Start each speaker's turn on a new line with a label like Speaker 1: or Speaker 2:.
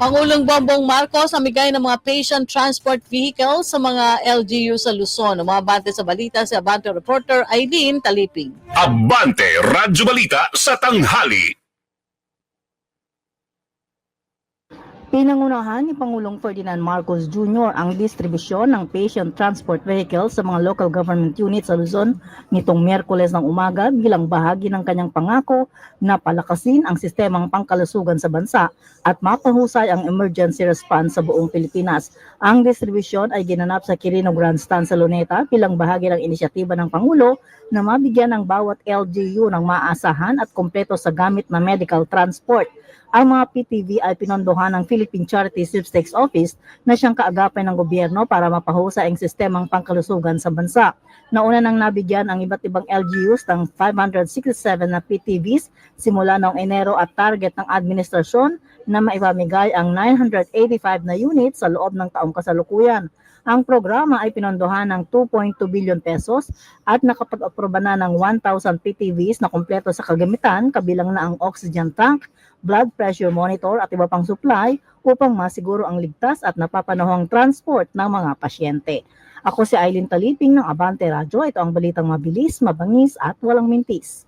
Speaker 1: Pangulong Bongbong Marcos namigay ng mga patient transport vehicles sa mga LGU sa Luzon. Umabante sa balita si Abante reporter Aileen Taliping.
Speaker 2: Abante Radyo Balita sa tanghali.
Speaker 3: Pinangunahan ni Pangulong Ferdinand Marcos Jr. ang distribusyon ng patient transport vehicles sa mga local government units sa Luzon nitong Miyerkules ng umaga bilang bahagi ng kanyang pangako na palakasin ang sistemang pangkalusugan sa bansa at mapahusay ang emergency response sa buong Pilipinas. Ang distribusyon ay ginanap sa Quirino Grandstand sa Luneta bilang bahagi ng inisyatiba ng Pangulo na mabigyan ng bawat LGU ng maasahan at kumpleto sa gamit na medical transport. Ang mga PTV ay pinondohan ng Philippine Charity Sweepstakes Office na siyang kaagapay ng gobyerno para mapahusay ang sistemang pangkalusugan sa bansa. Nauna nang nabigyan ang iba't ibang LGUs ng 567 na PTVs simula noong Enero at target ng administrasyon na maipamigay ang 985 na units sa loob ng taong kasalukuyan. Ang programa ay pinondohan ng 2.2 billion pesos at nakapag-aproba na ng 1,000 PTVs na kumpleto sa kagamitan kabilang na ang oxygen tank, blood pressure monitor at iba pang supply upang masiguro ang ligtas at napapanahong transport ng mga pasyente. Ako si Aileen Taliping ng Abante Radyo. Ito ang balitang mabilis, mabangis at walang mintis.